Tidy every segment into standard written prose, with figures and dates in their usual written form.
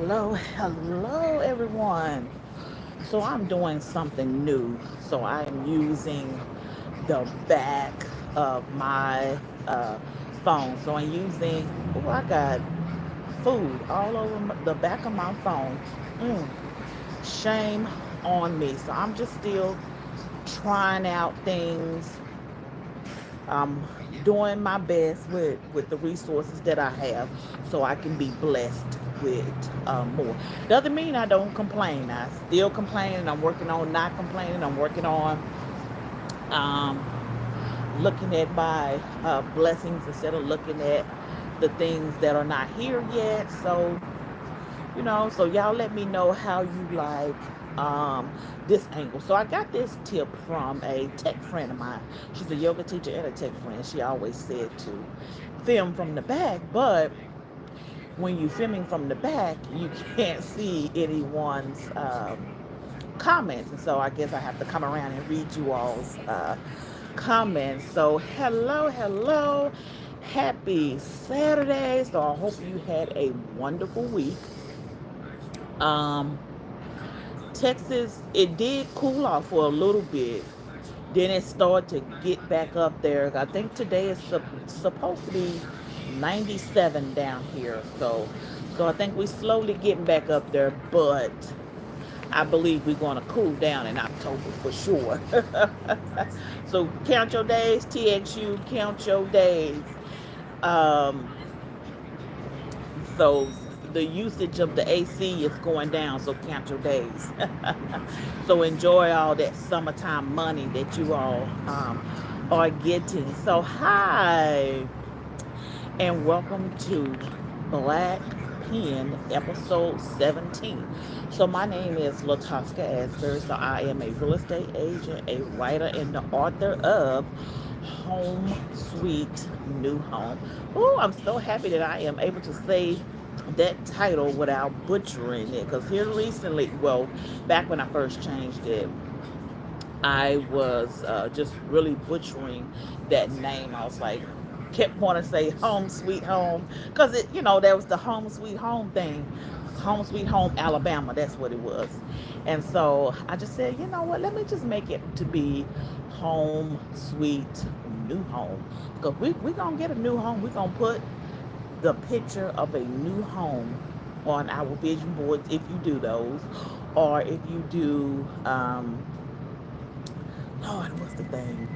Hello, everyone. So I'm doing something new. So I am using the back of my phone. So I'm using, oh, I got food all over the back of my phone. Mm, shame on me. So I'm just still trying out things. I'm doing my best with the resources that I have so I can be blessed with more. Doesn't mean I don't complain. I still complain and I'm working on not complaining. I'm working on um, looking at my blessings instead of looking at the things that are not here yet. So so y'all let me know how you like this angle. So I got this tip from a tech friend of mine. She's a yoga teacher and a tech friend. She always said to film from the back, but when you filming from the back, you can't see anyone's comments. And so I guess I have to come around and read you all's comments. So hello. Happy Saturday. So I hope you had a wonderful week. Um, Texas, it did cool off for a little bit. Then it started to get back up there. I think today is supposed to be 97 down here. So I think we're slowly getting back up there, but I believe we're going to cool down in October for sure. So count your days, TXU, count your days. Um, so the usage of the AC is going down, so count your days. So enjoy all that summertime money that you all are getting. So hi, and welcome to Black Pen episode 17. So my name is Latosca Asberry. So I am a real estate agent, a writer, and the author of Home Sweet New Home. Oh, I'm so happy that I am able to say that title without butchering it, because here recently, well, back when I first changed it, I was just really butchering that name. I was like, kept wanting to say Home Sweet Home, because that was the Home Sweet Home thing. Home Sweet Home Alabama, that's what it was. And so I just said, you know what, let me just make it to be Home Sweet New Home, because we gonna get a new home. We're gonna put the picture of a new home on our vision boards, if you do those, or if you do Lord, what's the thing,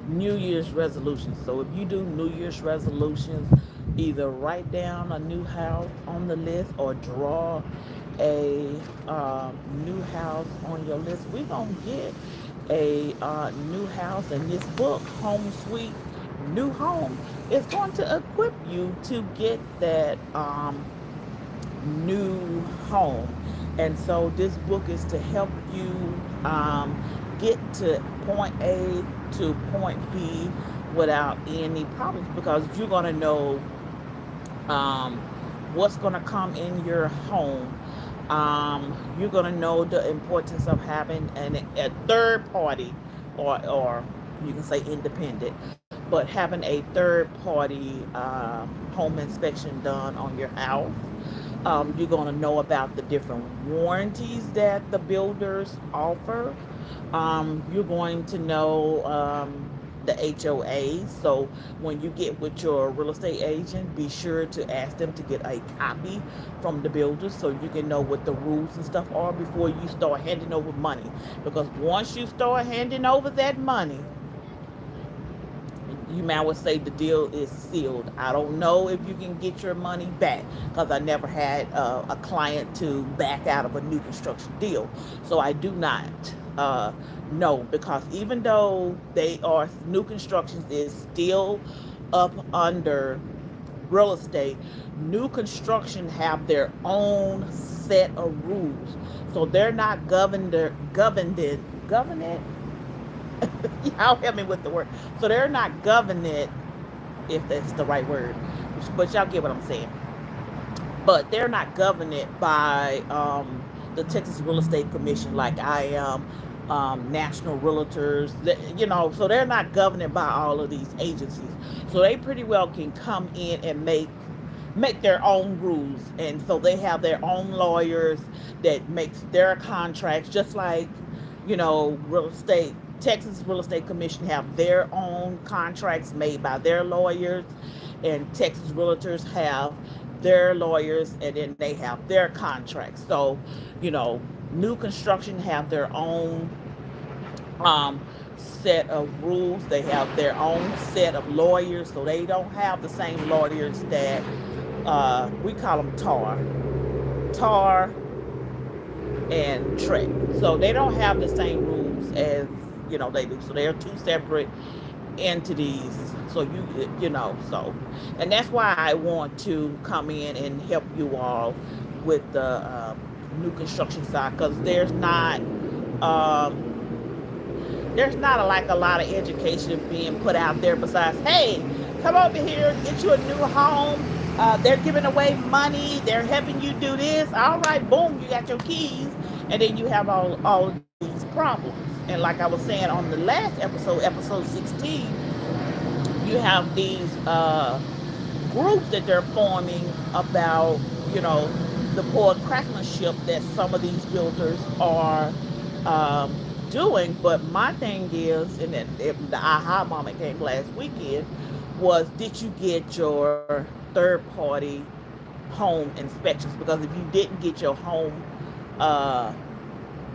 New Year's resolutions. So if you do New Year's resolutions, either write down a new house on the list or draw a new house on your list. We're gonna get a new house, and this book, Home Sweet New Home, is going to equip you to get that new home. And so this book is to help you get to point A to point B without any problems, because you're going to know um, what's going to come in your home. You're going to know the importance of having a third party, or you can say independent, but having a third party home inspection done on your house. You're going to know about the different warranties that the builders offer. You're going to know the HOA. So when you get with your real estate agent, be sure to ask them to get a copy from the builders so you can know what the rules and stuff are before you start handing over money. Because once you start handing over that money, you might well say the deal is sealed. I don't know if you can get your money back, because I never had a client to back out of a new construction deal. So I do not know, because even though they are new constructions, is still up under real estate. New construction have their own set of rules, so they're not governed. Y'all help me with the word. So they're not governed, if that's the right word, but y'all get what I'm saying. But they're not governed by the Texas Real Estate Commission like I am, National Realtors, so they're not governed by all of these agencies. So they pretty well can come in and make make their own rules, and so they have their own lawyers that makes their contracts, just like real estate. Texas Real Estate Commission have their own contracts made by their lawyers, and Texas Realtors have their lawyers, and then they have their contracts. So new construction have their own set of rules. They have their own set of lawyers, so they don't have the same lawyers that we call them tar and Trek. So they don't have the same rules as they do. So they're two separate entities. So and that's why I want to come in and help you all with the new construction side, because there's not like a lot of education being put out there besides, hey, come over here, get you a new home. They're giving away money. They're helping you do this. All right, boom, you got your keys. And then you have all of these problems. And like I was saying on the last episode 16, you have these groups that they're forming about, the poor craftsmanship that some of these builders are doing. But my thing is, and then the aha moment came last weekend, was did you get your third party home inspections? Because if you didn't get uh,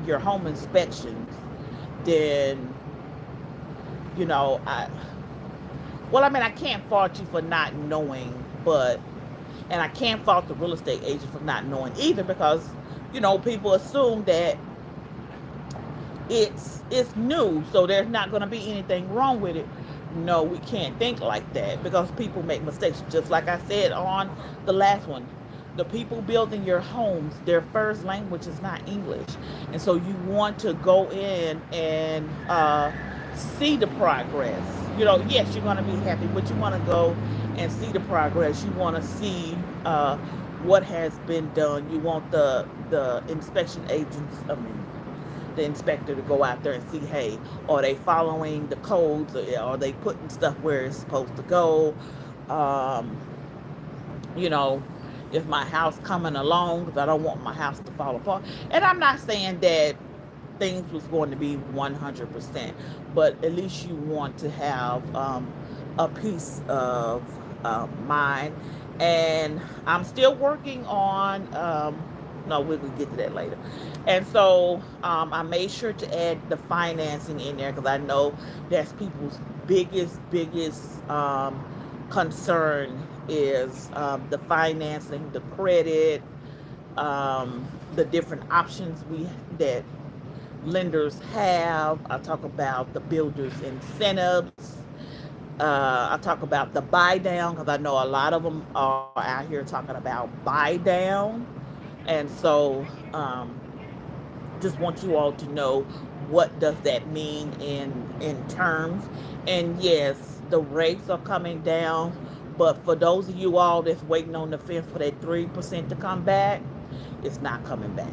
your home inspections, then I well, I mean, I can't fault you for not knowing, but and I can't fault the real estate agent for not knowing either, because people assume that it's new, so there's not going to be anything wrong with it. No, we can't think like that, because people make mistakes. Just like I said on the last one, the people building your homes, their first language is not English, and so you want to go in and see the progress. Yes, you're going to be happy, but you want to go and see the progress. You want to see what has been done. You want the inspection agents, I mean, the inspector, to go out there and see, hey, are they following the codes? Or are they putting stuff where it's supposed to go? Um, you know, if my house coming along, because I don't want my house to fall apart. And I'm not saying that things was going to be 100%, but at least you want to have a piece of mind. And I'm still working on no, we're gonna get to that later. And so I made sure to add the financing in there, because I know that's people's biggest concern is the financing, the credit, the different options we that lenders have. I talk about the builders incentives. I talk about the buy down, because I know a lot of them are out here talking about buy down. And so just want you all to know what does that mean in terms. And yes, the rates are coming down, but for those of you all that's waiting on the fence for that 3% to come back, it's not coming back.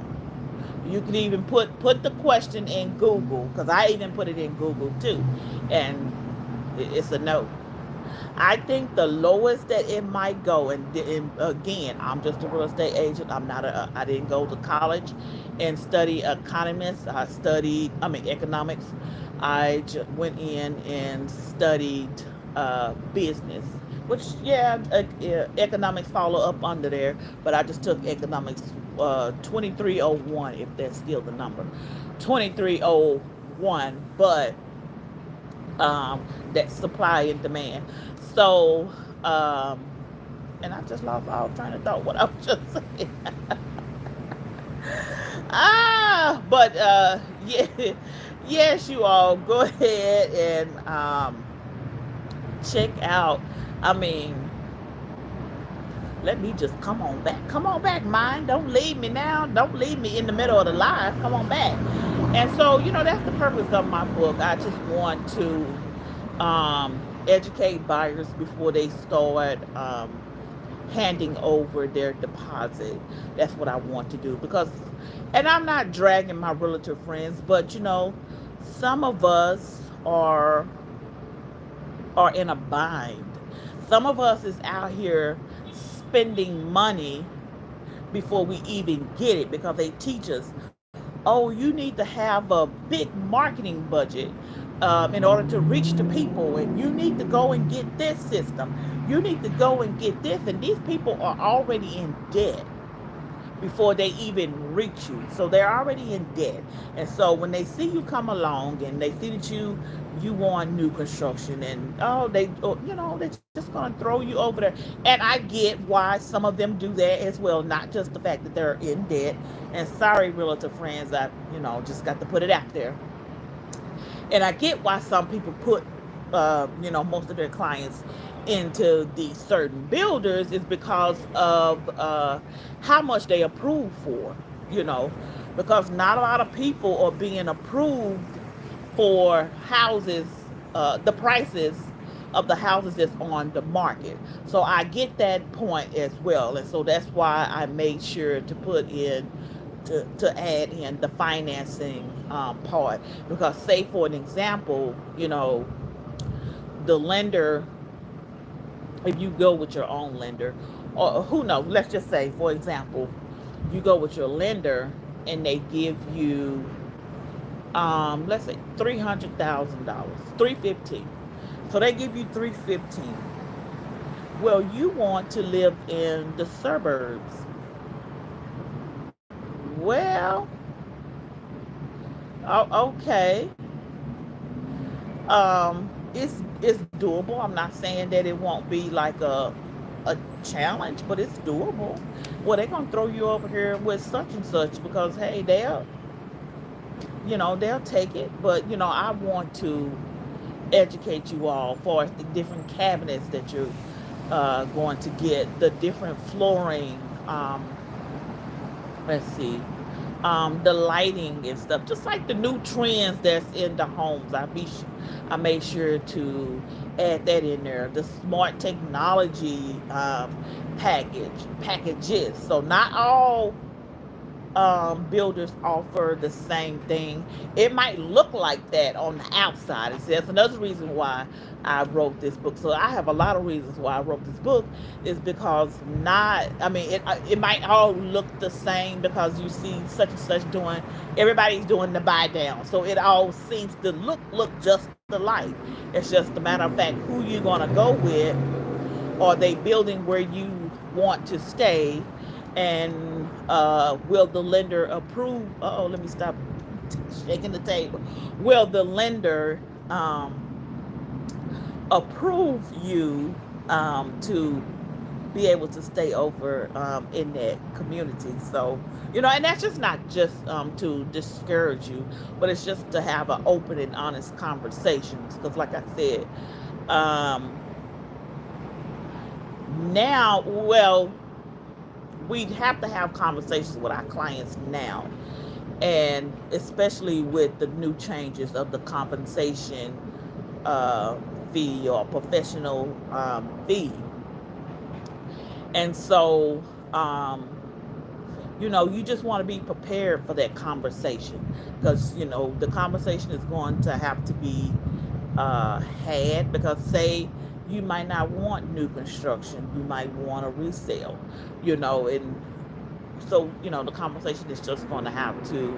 You can even put the question in Google, because I even put it in Google too, and it's a no. I think the lowest that it might go, and again, I'm just a real estate agent. I'm not I didn't go to college and study economics. I mean economics. I just went in and studied business, which economics follow up under there. But I just took economics 2301, if that's still the number, 2301. But that supply and demand. So, and I just lost all train of thought. What I was just saying. But yeah, yes, you all go ahead and check out. I mean, let me just come on back. Come on back, mind. Don't leave me now. Don't leave me in the middle of the live. Come on back. And so, that's the purpose of my book. I just want to educate buyers before they start handing over their deposit. That's what I want to do. Because, and I'm not dragging my realtor friends, but some of us are in a bind. Some of us is out here spending money before we even get it, because they teach us, oh, you need to have a big marketing budget in order to reach the people, and you need to go and get this system. You need to go and get this, and these people are already in debt before they even reach you. So they're already in debt. And so when they see you come along and they see that you want new construction, and they're just gonna throw you over there. And I get why some of them do that as well, not just the fact that they're in debt. And sorry, realtor friends, I just got to put it out there. And I get why some people put, most of their clients into these certain builders, is because of how much they approve for, you know, because not a lot of people are being approved for houses, the prices of the houses that's on the market. So I get that point as well. And so that's why I made sure to put in, to add in the financing part. Because, say, for an example, the lender, if you go with your own lender, or who knows, let's just say, for example, you go with your lender and they give you, let's say $300,000, 315. So they give you 315. Well, you want to live in the suburbs. Well, okay. It's doable. I'm not saying that it won't be like a challenge, but it's doable. Well, they're gonna throw you over here with such and such, because hey, they'll take it. But I want to educate you all for the different cabinets that you're going to get, the different flooring. Let's see, the lighting and stuff, just like the new trends that's in the homes. I made sure to add that in there. The smart technology packages. So not all builders offer the same thing. It might look like that on the outside. And so that's another reason why I wrote this book. So I have a lot of reasons why I wrote this book, is because it might all look the same, because you see such and such everybody's doing the buy down. So it all seems to look just alike. It's just a matter of fact who you're gonna go with. Are they building where you want to stay? And will the lender approve? Let me stop shaking the table. Will the lender approve you to be able to stay over in that community? So, and that's just not just to discourage you, but it's just to have an open and honest conversations. Because, like I said, now, well, we have to have conversations with our clients now, and especially with the new changes of the compensation fee, or professional fee. And so, you just want to be prepared for that conversation, because, the conversation is going to have to be had, because, say, you might not want new construction, you might want a resale, and so, the conversation is just going to have to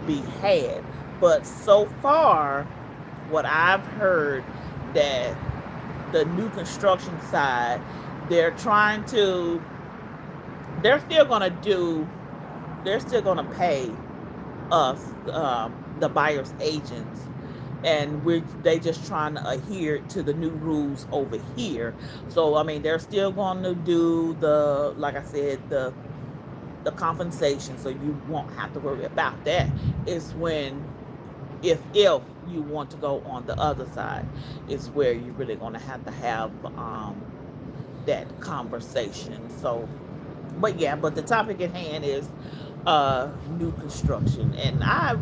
be had. But so far, what I've heard, that the new construction side, they're trying to, they're still going to do, they're still going to pay us, the buyer's agents, and they just trying to adhere to the new rules over here. So they're still going to do the, like I said, the compensation, so you won't have to worry about that. It's when, if you want to go on the other side, it's where you're really going to have that conversation. So, but the topic at hand is new construction, and I,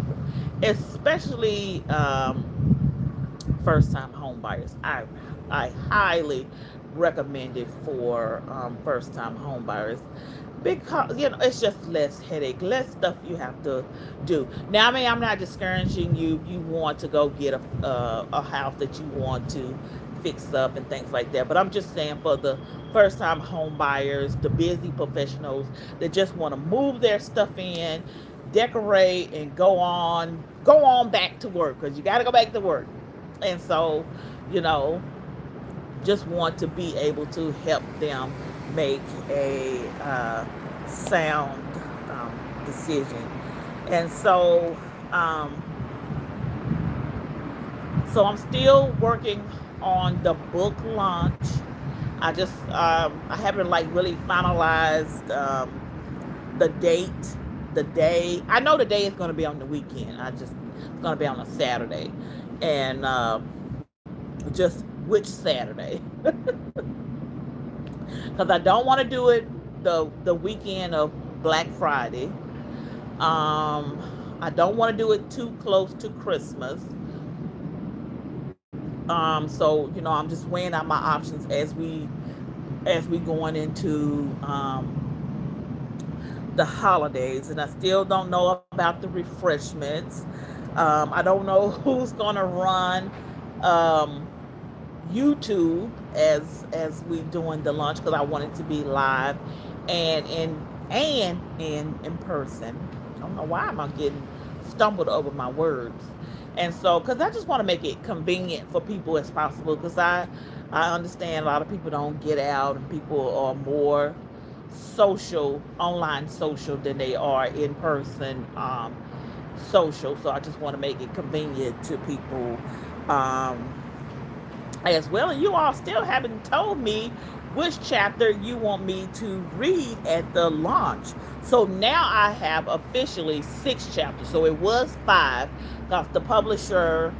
especially first time home buyers, I highly recommend it for first time home buyers, because it's just less headache, less stuff you have to do. Now, I'm not discouraging you. You want to go get a house that you want to fix up and things like that. But I'm just saying for the first time home buyers, the busy professionals that just want to move their stuff in, decorate, and go on back to work, because you got to go back to work. And so, you know, just want to be able to help them make a sound decision. And um, so I'm still working on the book launch. I haven't like really finalized the date, the day. I know the day is going to be on the weekend. It's going to be on a Saturday, and just which Saturday, because I don't want to do it the weekend of Black Friday. I don't want to do it too close to Christmas. So I'm just weighing out my options as we going into the holidays, and I still don't know about the refreshments. I don't know who's gonna run um, YouTube as we doing the launch, because I want it to be live and in person. I don't know why I'm getting stumbled over my words. And so, because I just want to make it convenient for people as possible, because I understand a lot of people don't get out, and people are more online social, than they are in person social. So I just want to make it convenient to people um, as well. And you all still haven't told me which chapter you want me to read at the launch. So now I have officially 6 chapters. So it was 5, because the publisher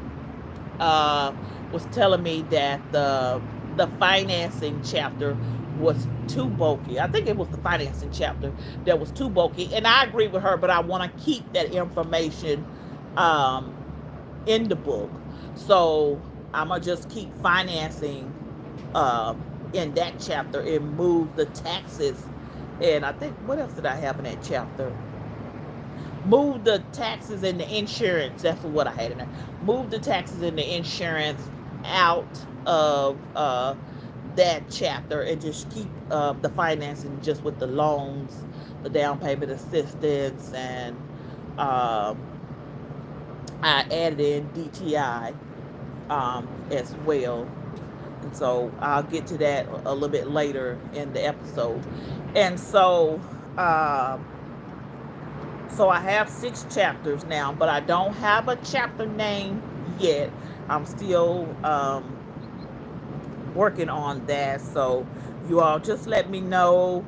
was telling me that the financing chapter was too bulky. I think it was the financing chapter that was too bulky, and I agree with her. But I want to keep that information um, in the book. So I'm gonna just keep financing uh, in that chapter, and move the taxes. And I think, what else did I have in that chapter? Move the taxes and the insurance. That's what I had in there. Move the taxes and the insurance out of that chapter, and just keep the financing just with the loans, the down payment assistance, and um, I added in DTI as well. And so I'll get to that a little bit later in the episode. And so I have 6 chapters now, but I don't have a chapter name yet. I'm still working on that. So you all just let me know.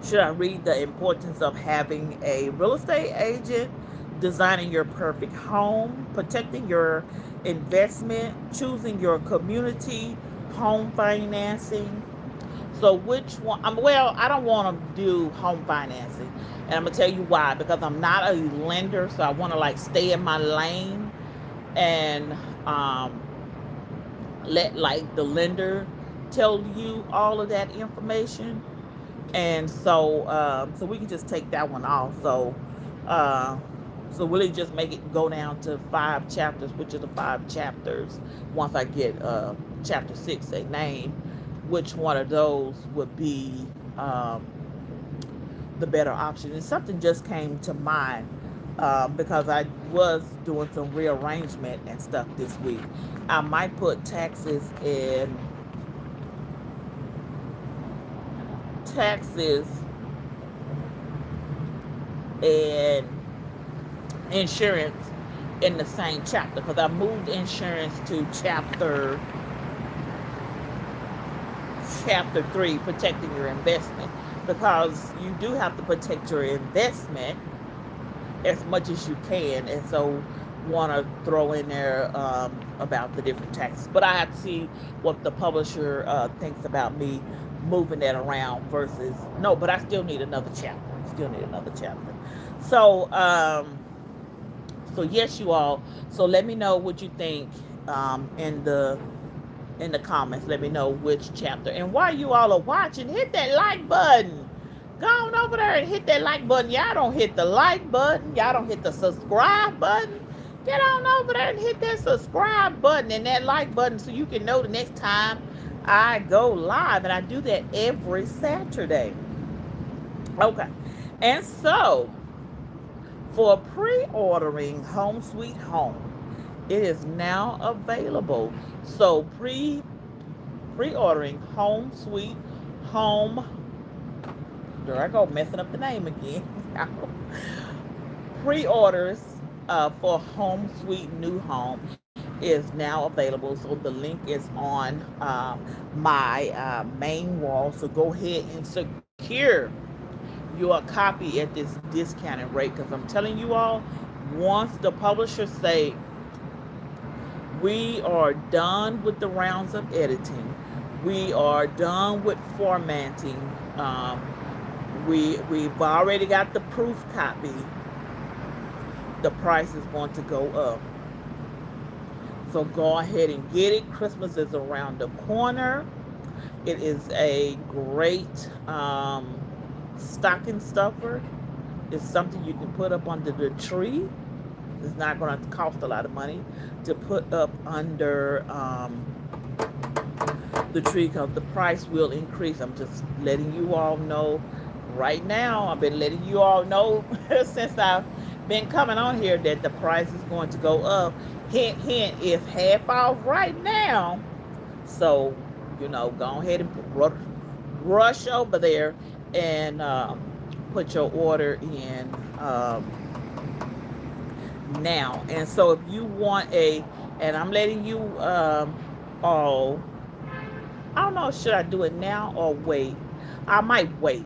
Should I read the importance of having a real estate agent, designing your perfect home, protecting your investment, choosing your community, home financing? So which one? Well, I don't want to do home financing, and I'm gonna tell you why. Because I'm not a lender, so I want to like stay in my lane, and um, let like the lender tell you all of that information. And so we can just take that one off. Uh, so really just make it go down to 5 chapters, which are the 5 chapters. Once I get chapter 6 a name, which one of those would be um, the better option. And something just came to mind because I was doing some rearrangement and stuff this week. I might put taxes and insurance in the same chapter, because I moved insurance to chapter 3, protecting your investment, because you do have to protect your investment as much as you can. And so want to throw in there about the different taxes, but I have to see what the publisher thinks about me moving that around. Versus no, but I still need another chapter. So so yes, you all. So let me know what you think in the comments. Let me know which chapter. And while you all are watching, hit that like button. Go on over there and hit that like button. Y'all don't hit the like button. Y'all don't hit the subscribe button. get on over there and hit that subscribe button and that like button so you can know the next time I go live. And I do that every Saturday. Okay. And so for pre-ordering Home Sweet Home, it is now available. So pre-ordering Home Sweet Home. There I go, messing up the name again. Pre-orders for Home Sweet New Home is now available. So the link is on my main wall. So go ahead and secure your copy at this discounted rate, because I'm telling you all, once the publishers say we are done with the rounds of editing, we are done with formatting, we've already got the proof copy, the price is going to go up. So go ahead and get it. Christmas is around the corner. It is a great stocking stuffer. It's something you can put up under the tree. It's not going to cost a lot of money to put up under the tree, because the price will increase. I'm just letting you all know right now. I've been letting you all know since I've been coming on here that the price is going to go up. Hint, hint, it's half off right now. So, go ahead and rush over there and put your order in now. And so if you want and I'm letting you all, I don't know, should I do it now or wait? I might wait.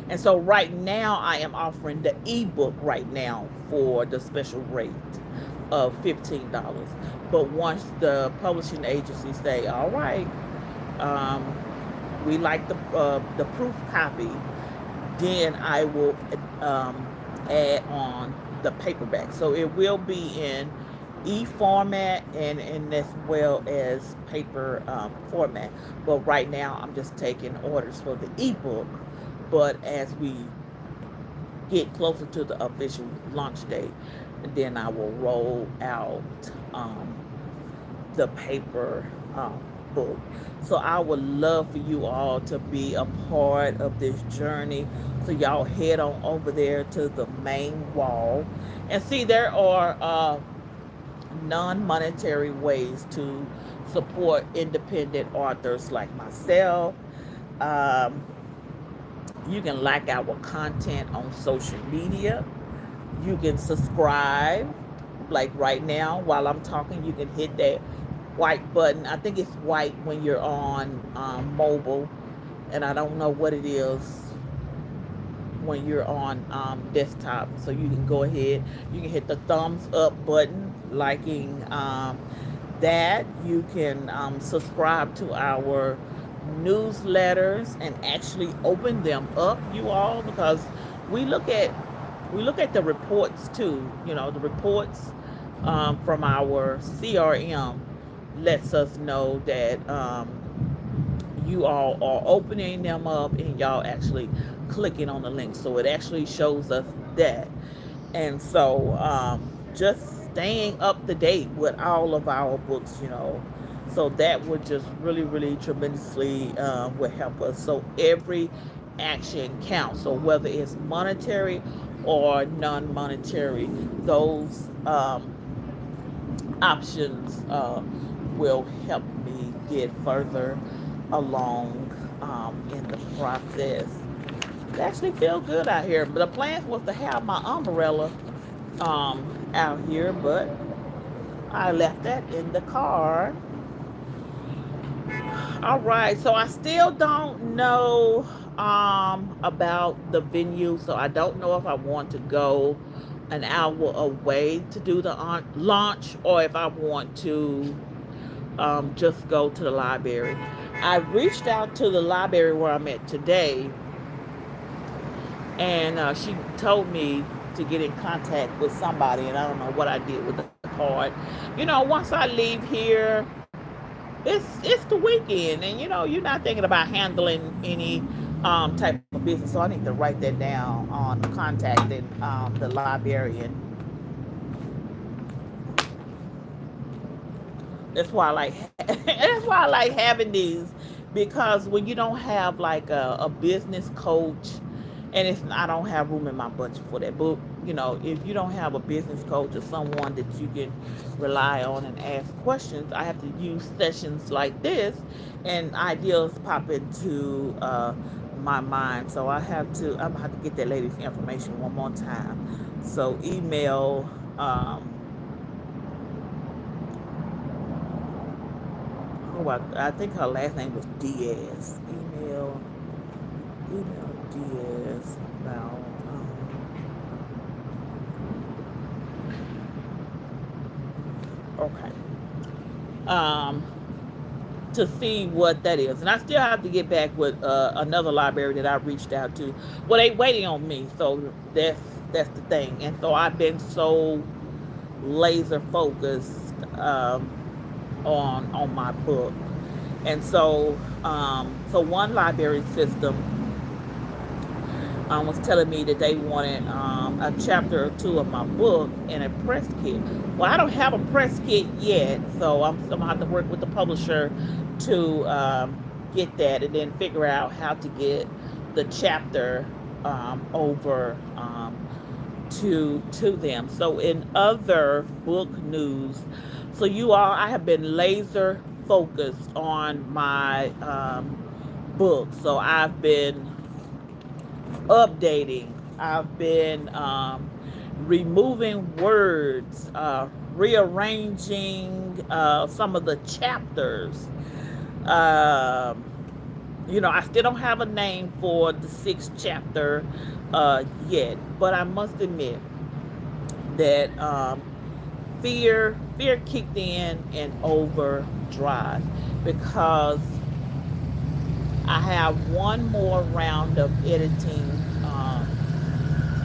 And so right now I am offering the ebook right now for the special rate of $15. But once the publishing agency say, all right, we like the proof copy, then I will add on the paperback. So it will be in e-format and as well as paper format. But right now I'm just taking orders for the ebook. But as we get closer to the official launch date, then I will roll out the paper book. So I would love for you all to be a part of this journey. So y'all head on over there to the main wall and see there are non-monetary ways to support independent authors like myself. You can like our content on social media. You can subscribe. Like right now, while I'm talking, you can hit that white button. I think it's white when you're on mobile, and I don't know what it is when you're on desktop. So you can go ahead. You can hit the thumbs up button, liking that. You can subscribe to our newsletters and actually open them up, you all, because we look at the reports too. The reports from our CRM lets us know that you all are opening them up and y'all actually clicking on the link. So it actually shows us that. And so just staying up to date with all of our books, so that would just really, really tremendously would help us. So every action counts. So whether it's monetary or non-monetary, those options will help me get further along in the process. It actually feels good out here. But the plan was to have my umbrella out here, but I left that in the car. All right, so I still don't know about the venue, so I don't know if I want to go an hour away to do the launch or if I want to just go to the library. I reached out to the library where I'm at today, and she told me to get in contact with somebody, and I don't know what I did with the card. Once I leave here, it's the weekend, and you're not thinking about handling any type of business. So I need to write that down on contacting the librarian That's why I like that's why I like having these, because when you don't have like a business coach, and it's I don't have room in my budget for that. But if you don't have a business coach or someone that you can rely on and ask questions, I have to use sessions like this, and ideas pop into my mind. So I'm gonna have to get that lady's information one more time. So email. I think her last name was Diaz. Email Diaz about okay. Um, to see what that is, and I still have to get back with another library that I reached out to. Well, they waiting on me, so that's the thing. And so I've been so laser focused on my book, and so one library system was telling me that they wanted a chapter or two of my book in a press kit. Well, I don't have a press kit yet, so I'm gonna have to work with the publisher to get that, and then figure out how to get the chapter over to them. So in other book news, so I have been laser focused on my book. So I've been updating. I've been removing words, rearranging some of the chapters. Um, I still don't have a name for the sixth chapter yet, but I must admit that fear kicked in overdrive, because I have one more round of editing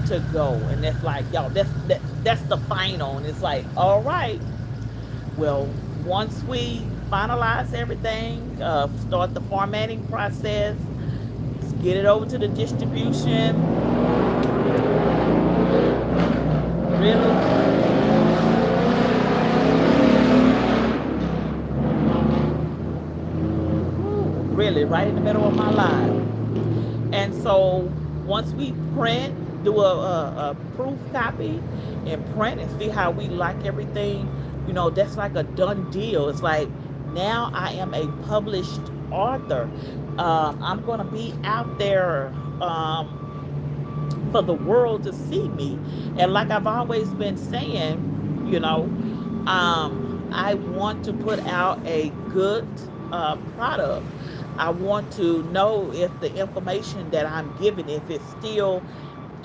to go, and that's like, y'all, that's the final, and it's like, all right, well, once we finalize everything, start the formatting process, let's get it over to the distribution. Really, really, right in the middle of my life. And so once we print, do a proof copy and print and see how we like everything, that's like a done deal. It's like, now I am a published author. I'm going to be out there for the world to see me. And like I've always been saying, I want to put out a good product. I want to know if the information that I'm giving, if it's still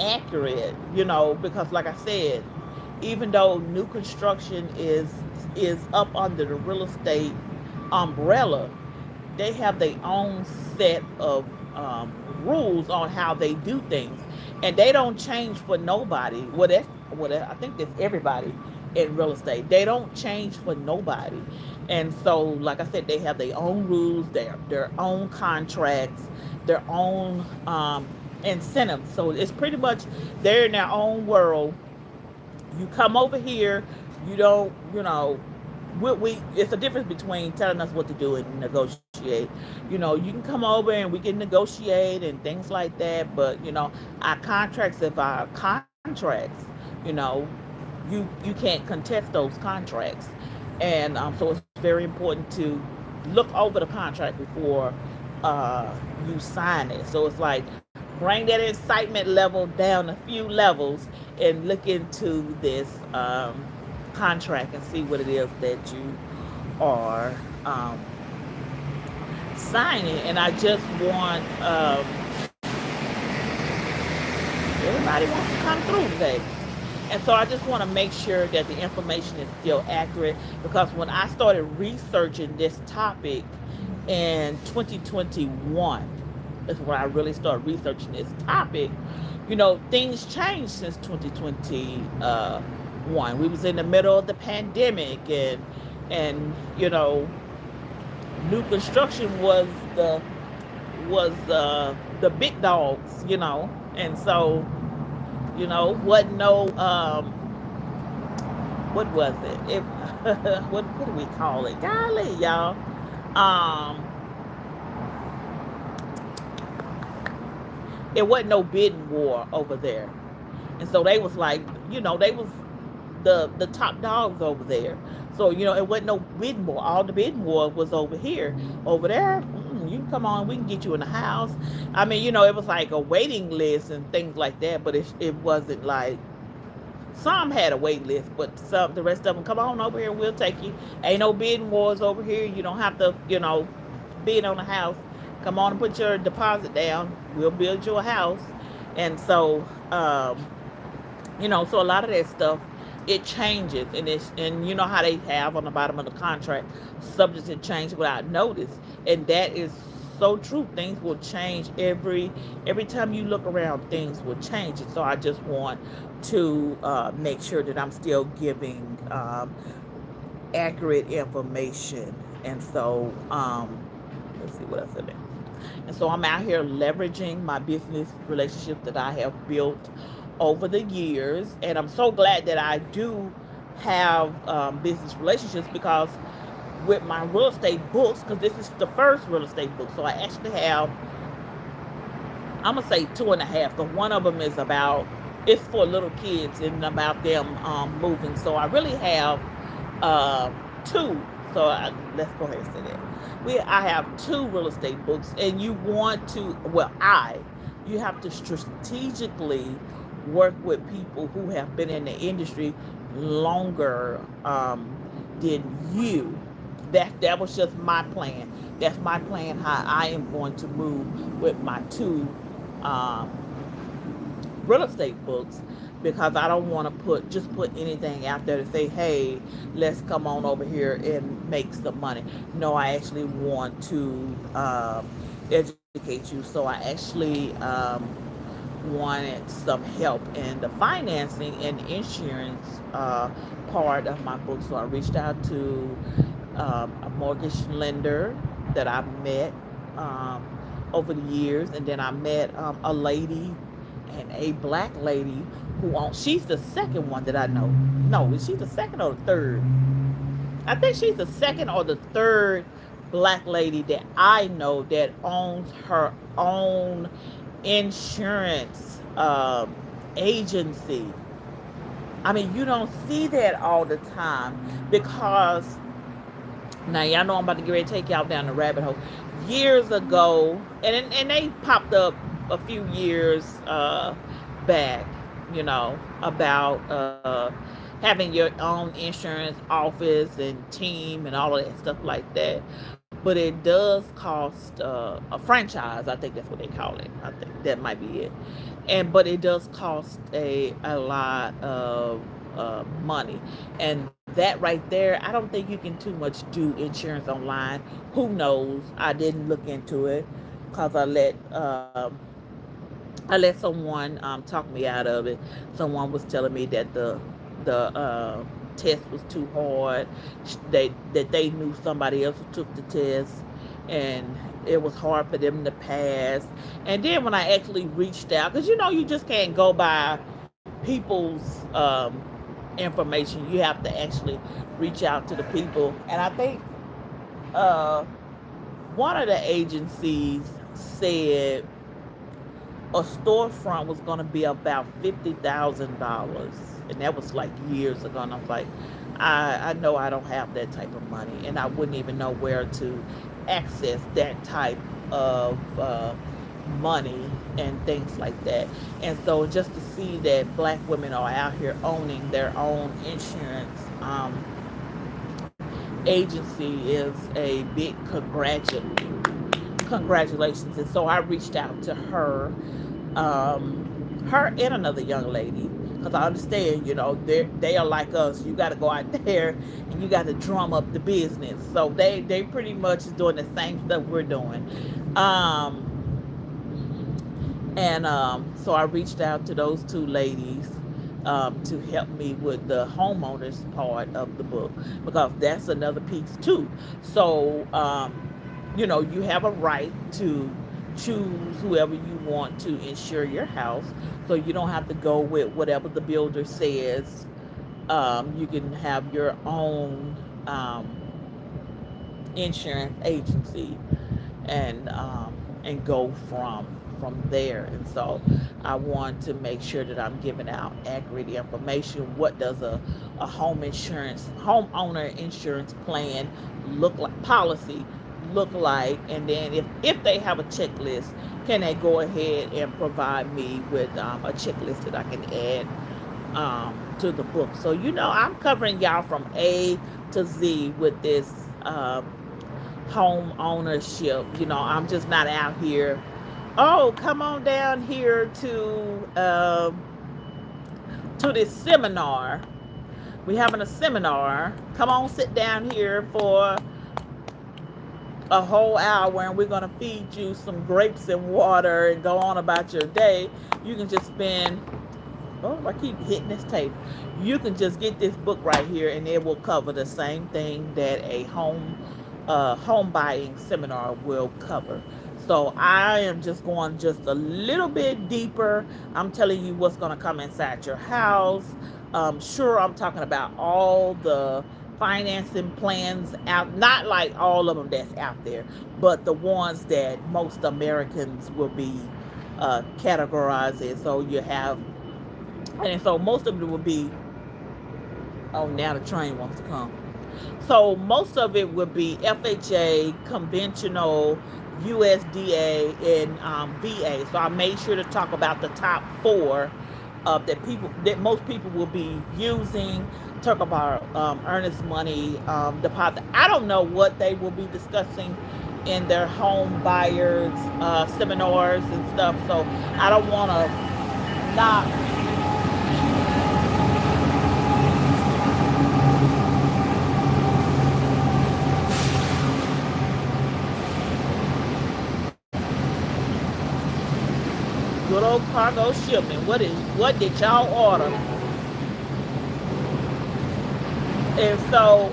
accurate, because like I said, even though new construction is up under the real estate umbrella, they have their own set of rules on how they do things, and they don't change for nobody. I think that's everybody in real estate. They don't change for nobody, and so, like I said, they have their own rules, their own contracts, their own incentives. So it's pretty much they're in their own world. You come over here, you don't, we it's a difference between telling us what to do and negotiate. You can come over and we can negotiate and things like that, but our contracts, if our contracts, you know you can't contest those contracts. And so it's very important to look over the contract before you sign it. So it's like, bring that excitement level down a few levels and look into this contract and see what it is that you are signing. And I just want everybody wants to come through today. And so I just want to make sure that the information is still accurate, because when I started researching this topic in 2021, is when I really started researching this topic. Things changed since 2021. We was in the middle of the pandemic, and new construction was the big dogs. And so wasn't what was it? It what do we call it? Golly, y'all. Um, it wasn't no bidding war over there, and so they was like, they was the top dogs over there. So it wasn't no bidding war. All the bidding war was over here. Over there, you can come on. We can get you in the house. I mean, it was like a waiting list and things like that. But it wasn't like some had a wait list, but the rest of them, come on over here. We'll take you. Ain't no bidding wars over here. You don't have to bid on a house. Come on and put your deposit down. We'll build you a house. And so so a lot of that stuff, it changes, and you know how they have on the bottom of the contract, subject to change without notice, and that is so true. Things will change every time you look around. Things will change, and so I just want to make sure that I'm still giving accurate information. And so let's see what else in there. And so I'm out here leveraging my business relationships that I have built over the years. And I'm so glad that I do have business relationships, because with my real estate books, because this is the first real estate book, so I actually have, I'm gonna say two and a half. Because one of them is about, it's for little kids and about them moving. So I really have two. So let's go ahead and say that. I have two real estate books, and you want to, you have to strategically work with people who have been in the industry longer than you. That was just my plan. That's my plan, how I am going to move with my two um, real estate books, because I don't want to put anything out there to say, hey, let's come on over here and make some money. No, I actually want to educate you. So I actually wanted some help in the financing and insurance part of my book. So I reached out to a mortgage lender that I met um, over the years, and then I met a lady, and a black lady who owns. She's the second one that I know. No, is she the second or the third? I think she's the second or the third black lady that I know that owns her own insurance agency. I mean, you don't see that all the time, because now y'all know I'm about to get ready to take y'all down the rabbit hole. Years ago, and they popped up a few years back, about having your own insurance office and team and all of that stuff like that. But it does cost a franchise. I think that's what they call it. I think that might be it. But it does cost a lot of money, and that right there, I don't think you can too much do insurance online. Who knows? I didn't look into it, because I let someone talk me out of it. Someone was telling me that the test was too hard. They knew somebody else who took the test, and it was hard for them to pass. And then when I actually reached out, because you just can't go by people's information. You have to actually reach out to the people. And I think uh, one of the agencies said a storefront was going to be about $50,000, and that was like years ago. And I'm like, I know I don't have that type of money, and I wouldn't even know where to access that type of money and things like that. And so just to see that black women are out here owning their own insurance agency is a big congratulations. And so I reached out to her, her and another young lady, because I understand, they are like us. You got to go out there and you got to drum up the business. So they pretty much is doing the same stuff we're doing. So I reached out to those two ladies to help me with the homeowners part of the book, because that's another piece too. So, you have a right to choose whoever you want to insure your house. So you don't have to go with whatever the builder says You can have your own insurance agency and go from there. And so I want to make sure that I'm giving out accurate information. What does a homeowner insurance plan look like, policy look like, and then if they have a checklist, can they go ahead and provide me with a checklist that I can add to the book. So I'm covering y'all from A to Z with this home ownership. I'm just not out here. Oh, come on down here to this seminar. We having a seminar. Come on, sit down here for a whole hour, and we're gonna feed you some grapes and water and go on about your day. You can just spend. Oh, I keep hitting this tape. You can just get this book right here, and it will cover the same thing that a home buying seminar will cover. So I am just going just a little bit deeper. I'm telling you what's going to come inside your house. Sure, I'm talking about all the financing plans out, not like all of them that's out there, but the ones that most Americans will be categorized in. So you have, and so most of it will be, oh, now the train wants to come. So most of it would be FHA, conventional, USDA, and VA. So I made sure to talk about the top four that most people will be using. Talk about earnest money deposit. I don't know what they will be discussing in their home buyers seminars and stuff. So I don't want to not. Good old cargo shipment. What did y'all order? And so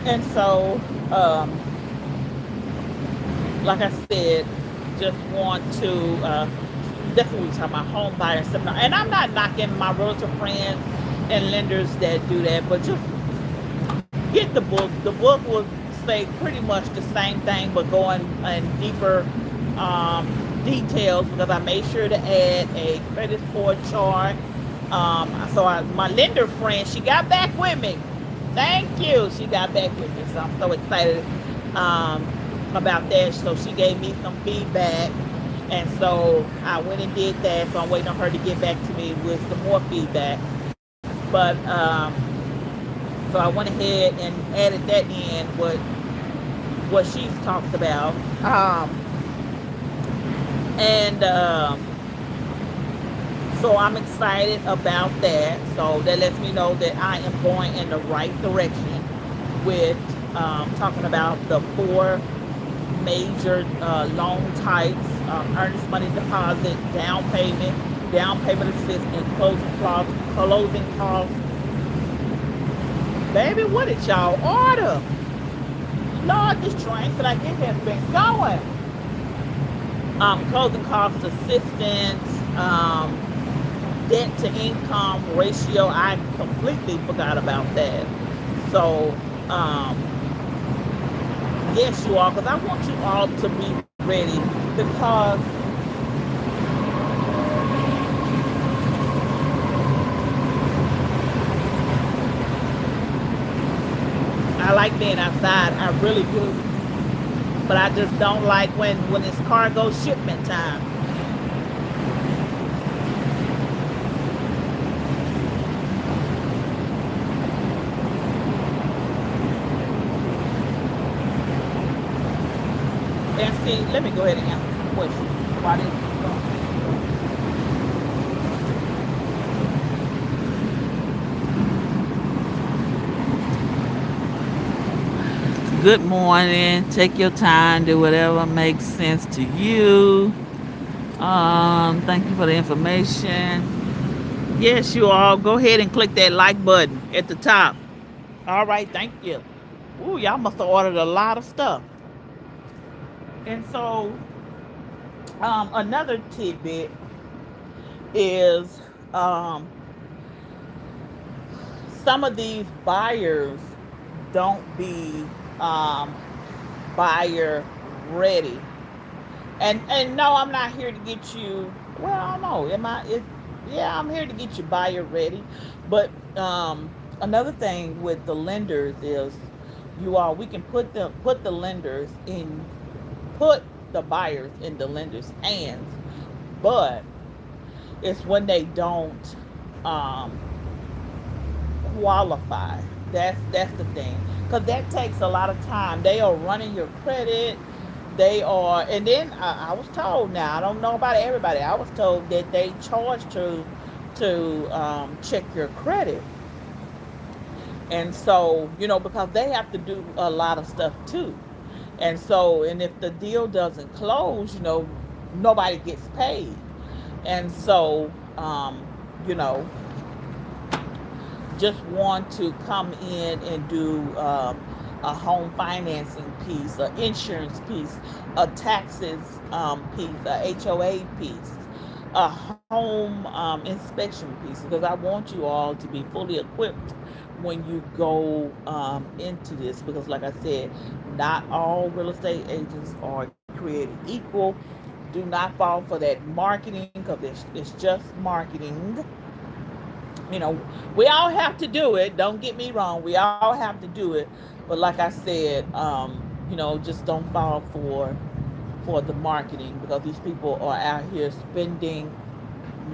and so like I said, just want to definitely talk about home buyer seminar. And I'm not knocking my realtor friends and lenders that do that, but just get the book. The book will say pretty much the same thing, but going in deeper details, because I made sure to add a credit score chart. My lender friend, she got back with me. Thank you. She got back with me, so I'm so excited about that. So she gave me some feedback, and so I went and did that. So I'm waiting on her to get back to me with some more feedback. But so I went ahead and added that in what she's talked about, and so I'm excited about that. So that lets me know that I am going in the right direction with talking about the four major loan types: earnest money deposit, down payment assistance, closing costs. Baby, what did y'all order? Lord, this train that I get has been going. Closing cost assistance, debt to income ratio. I completely forgot about that. So, yes, you all, because I want you all to be ready, because I like being outside. I really do. But I just don't like when it's cargo shipment time. And see, let me go ahead and answer some questions while this is going. Good morning. Take your time. Do whatever makes sense to you. Thank you for the information. Yes, you all go ahead and click that like button at the top. All right, thank you. Ooh, y'all must have ordered a lot of stuff. And so, another tidbit is um, some of these buyers don't be um, buyer ready. And no, I'm not here to get you. Well, I don't know. Am I? Yeah, I'm here to get you buyer ready. But another thing with the lenders is, you all, we can put the lenders in, put the buyers in the lenders' hands, but it's when they don't um, qualify. That's the thing, because that takes a lot of time. They are running your credit. They are, and then I was told. Now I don't know about everybody. I was told that they charge to check your credit, and so because they have to do a lot of stuff too, and so and if the deal doesn't close, nobody gets paid, and so you know just want to come in and do a home financing piece, an insurance piece, a taxes piece, a HOA piece, a home inspection piece, because I want you all to be fully equipped when you go into this. Because, like I said, not all real estate agents are created equal. Do not fall for that marketing, because it's just marketing. We all have to do it. Don't get me wrong. We all have to do it. But like I said, just don't fall for the marketing, because these people are out here spending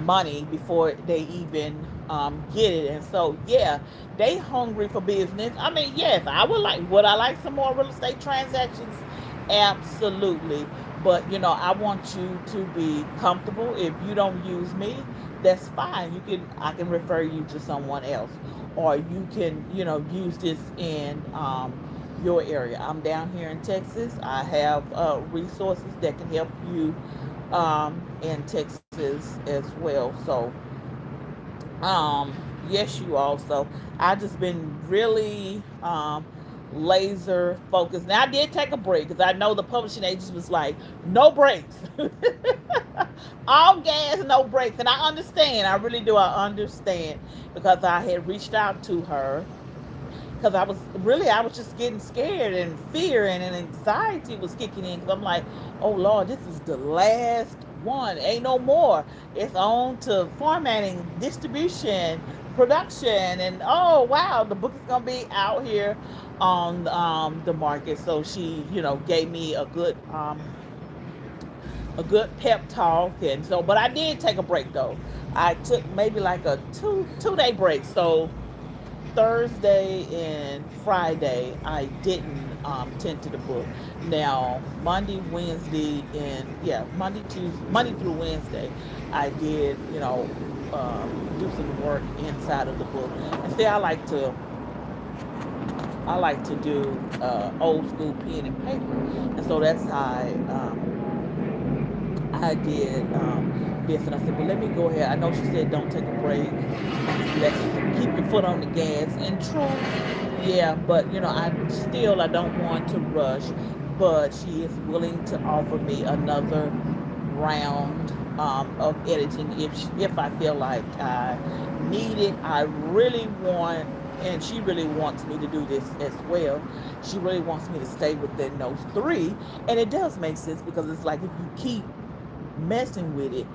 money before they even get it. And so, yeah, they hungry for business. I mean, yes, would I like some more real estate transactions? Absolutely. But, I want you to be comfortable. If you don't use me, that's fine. I can refer you to someone else, or you can, use this in your area. I'm down here in Texas. I have resources that can help you in Texas as well. So, yes, you also. I just been really laser focused. Now I did take a break, because I know the publishing agents was like, no breaks, all gas, no breaks, and I understand. I really do. I understand, because I had reached out to her, because I was just getting scared, and fear and anxiety was kicking in, because I'm like, oh Lord, this is the last one, ain't no more. It's on to formatting, distribution, production, and oh wow, the book is gonna be out here on the market. So she gave me a good pep talk. And so, but I did take a break though. I took maybe like a two day break. So Thursday and Friday, I didn't tend to the book. Now Monday, Wednesday, and yeah, Monday through Wednesday, I did do some work inside of the book. And see, I like to do old school pen and paper, and so that's how I did this. And I said, well, let me go ahead. I know she said don't take a break. Let's keep your foot on the gas. And true, yeah, but I don't want to rush. But she is willing to offer me another round of editing if I feel like I need it. I really want, and she really wants me to do this as well. She really wants me to stay within those three, and it does make sense, because it's like if you keep messing with it,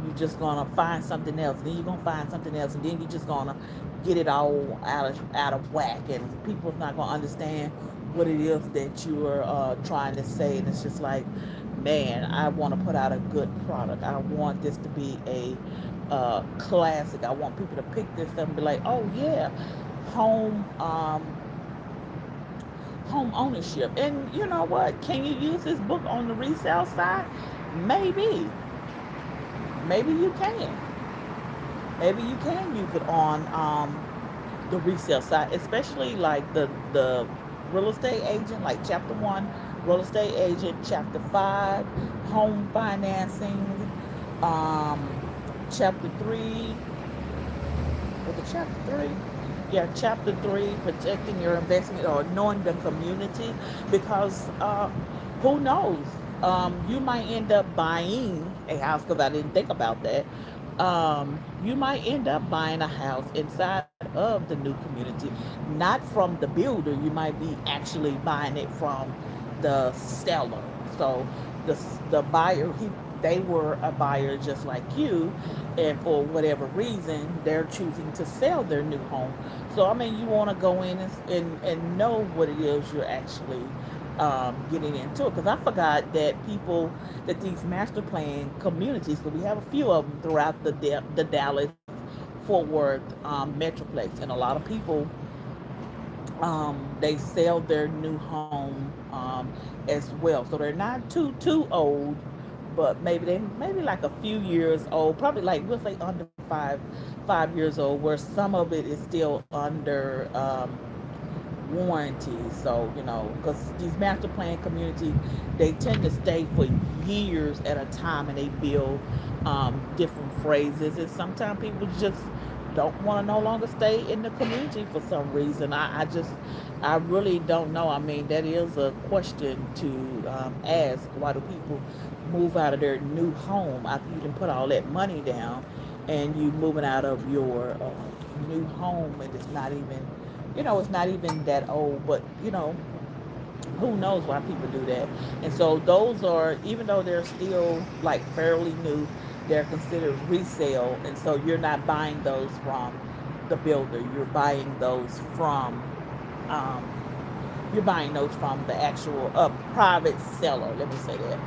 you're just gonna find something else, then you're gonna find something else, and then you're just gonna get it all out of whack, and people's not gonna understand what it is that you're trying to say. And it's just like, man, I want to put out a good product. I want this to be a classic. I want people to pick this up and be like, oh yeah, home home ownership. And you know what? Can you use this book on the resale side? Maybe. Maybe you can. Maybe you can use it on the resale side, especially like the real estate agent, like chapter one, real estate agent, chapter five, home financing, um, chapter three, was it chapter three? Yeah, chapter three, protecting your investment or knowing the community, because who knows? You might end up buying a house, because I didn't think about that. You might end up buying a house inside of the new community, not from the builder. You might be actually buying it from the seller. So the buyer, they were a buyer just like you, and for whatever reason, they're choosing to sell their new home. So I mean, you want to go in and know what it is you're actually getting into it. Because I forgot that these master plan communities, because we have a few of them throughout the Dallas Fort Worth metroplex, and a lot of people, they sell their new home as well. So they're not too old, but maybe like a few years old, probably like we'll say under 5 years old, where some of it is still under warranty. So because these master plan communities, they tend to stay for years at a time, and they build different phrases, and sometimes people just don't want to no longer stay in the community for some reason. I really don't know. I mean, that is a question to ask. Why do people move out of their new home after you can put all that money down, and you moving out of your new home, and it's not even that old, but who knows why people do that. And so those are, even though they're still like fairly new, they're considered resale. And so you're not buying those from the builder. Um, you're buying those from the actual private seller. Let me say that,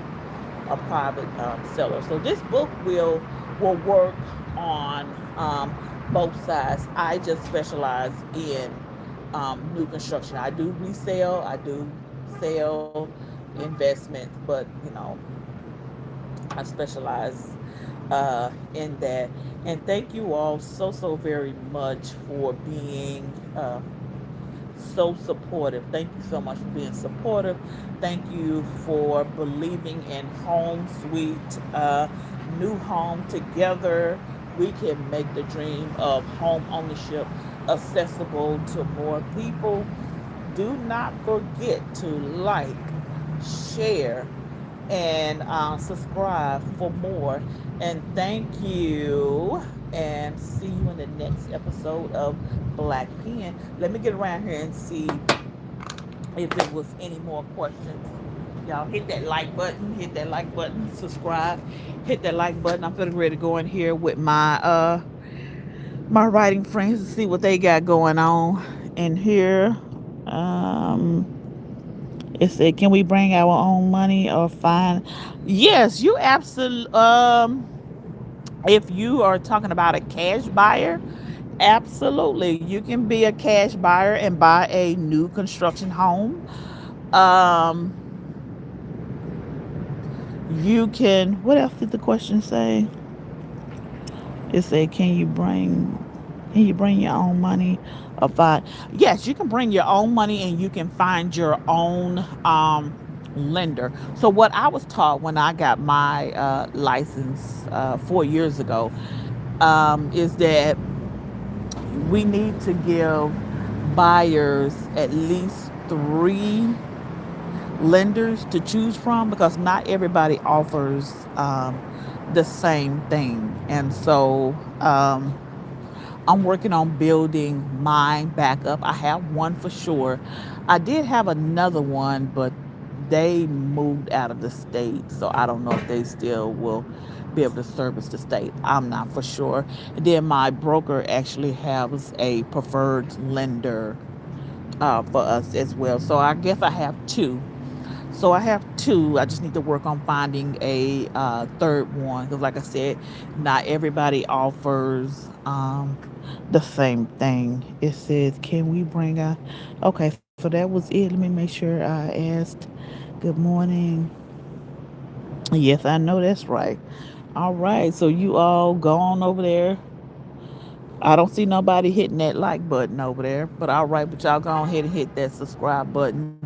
a private seller. So this book will work on both sides. I just specialize in new construction. I do resale. I do sell investments, but I specialize in that. And thank you all so very much for being so supportive. Thank you so much for being supportive. Thank you for believing in home sweet new home. Together we can make the dream of home ownership accessible to more people. Do not forget to like, share, and subscribe for more. And thank you. And see you in the next episode of Black Pen. Let me get around here and see if there was any more questions. Y'all hit that like button, subscribe, hit that like button. I'm feeling ready to go in here with my writing friends to see what they got going on in here. Um, it said, "Can we bring our own money or find?" Yes, you absolutely. If you are talking about a cash buyer, absolutely, you can be a cash buyer and buy a new construction home. Um, you can. What else did the question say? It said, can you bring your own money or find? Yes, you can bring your own money, and you can find your own lender. So what I was taught when I got my license 4 years ago is that we need to give buyers at least three lenders to choose from, because not everybody offers the same thing. And so I'm working on building mine back up. I have one for sure. I did have another one, but they moved out of the state, so I don't know if they still will be able to service the state. I'm not for sure. And then my broker actually has a preferred lender for us as well. So I guess I have two. So I have two. I just need to work on finding a third one, because, like I said, not everybody offers the same thing. It says, "Can we bring a?" Okay, so that was it. Let me make sure I asked. Good morning. Yes, I know that's right. All right, so you all go on over there. I don't see nobody hitting that like button over there, but all right, but y'all go ahead and hit that subscribe button,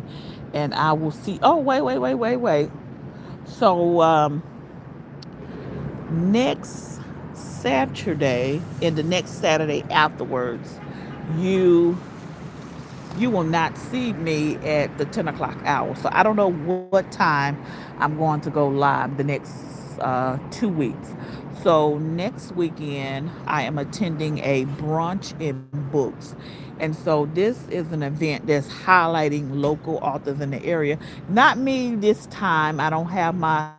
and I will see. Oh, wait. So next Saturday and the next Saturday afterwards, you you will not see me at the 10 o'clock hour. So I don't know what time I'm going to go live the next 2 weeks. So next weekend, I am attending a brunch in books. And so this is an event that's highlighting local authors in the area. Not me this time. I don't have my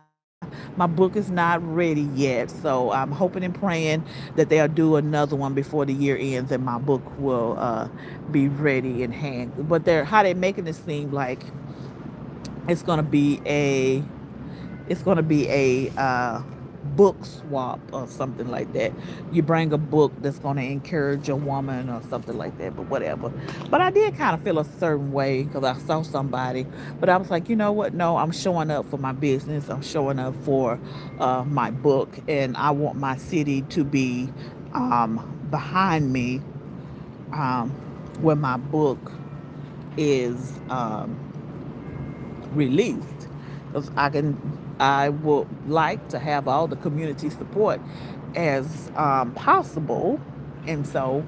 book is not ready yet. So I'm hoping and praying that they'll do another one before the year ends and my book will be ready in hand. But they're how they're making it seem like it's gonna be a book swap or something like that. You bring a book that's going to encourage a woman or something like that, but whatever. But I did kind of feel a certain way because I saw somebody, but I was like, you know what? No, I'm showing up for my business. I'm showing up for my book, and I want my city to be behind me um, when my book is released, because I would like to have all the community support as possible, and so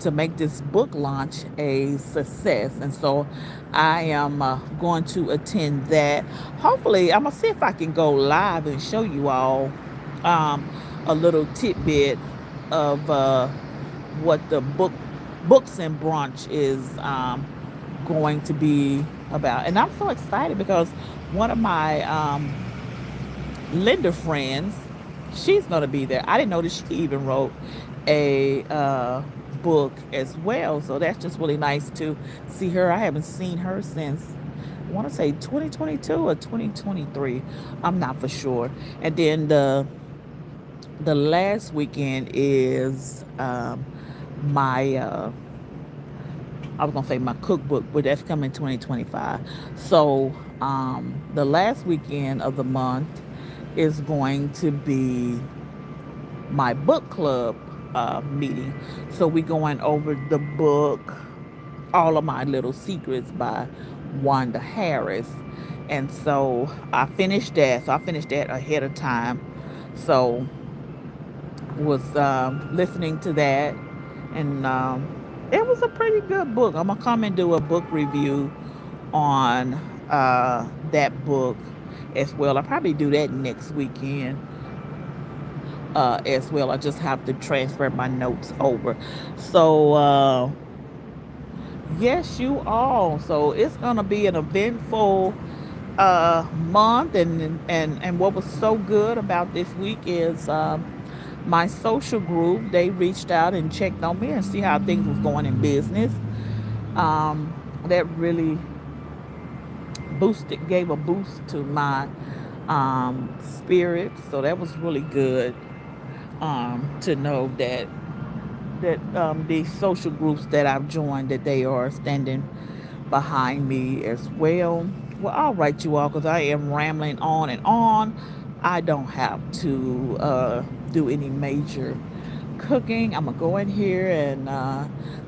to make this book launch a success. And so I am going to attend that. Hopefully I'm gonna see if I can go live and show you all um, a little tidbit of what the books and brunch is going to be about. And I'm so excited because one of my lender friends, she's going to be there. I didn't know that she even wrote a book as well. So that's just really nice to see her. I haven't seen her since, I want to say 2022 or 2023. I'm not for sure. And then the last weekend is my I was gonna say my cookbook, but that's coming 2025. So the last weekend of the month is going to be my book club meeting. So we're going over the book All of My Little Secrets by Wanda Harris. And so I finished that. So I finished that ahead of time. So was listening to that, and it was a pretty good book. I'm gonna come and do a book review on that book as well. I'll probably do that next weekend as well. I just have to transfer my notes over. So yes, you all. So it's gonna be an eventful month, and what was so good about this week is my social group, they reached out and checked on me and see how things was going in business. That really gave a boost to my spirit. So that was really good to know that these social groups that I've joined, that they are standing behind me as well. Well, all right, you all, because I am rambling on and on. I don't have to do any major cooking. I'm gonna go in here and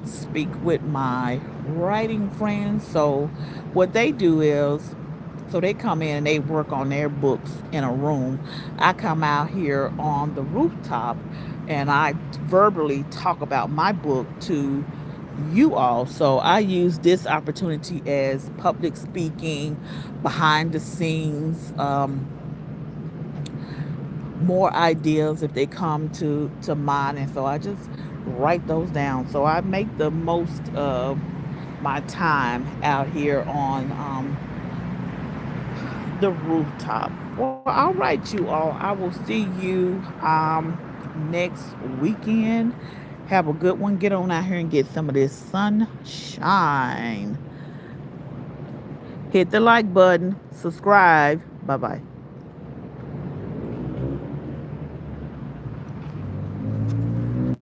speak with my writing friends. So what they do is, so they come in and they work on their books in a room. I come out here on the rooftop and I verbally talk about my book to you all. So I use this opportunity as public speaking, behind the scenes, more ideas if they come to mind, and so I just write those down. So I make the most of my time out here on the rooftop. Well, all right, you all. I will see you next weekend. Have a good one. Get on out here and get some of this sunshine. Hit the like button. Subscribe. Bye bye.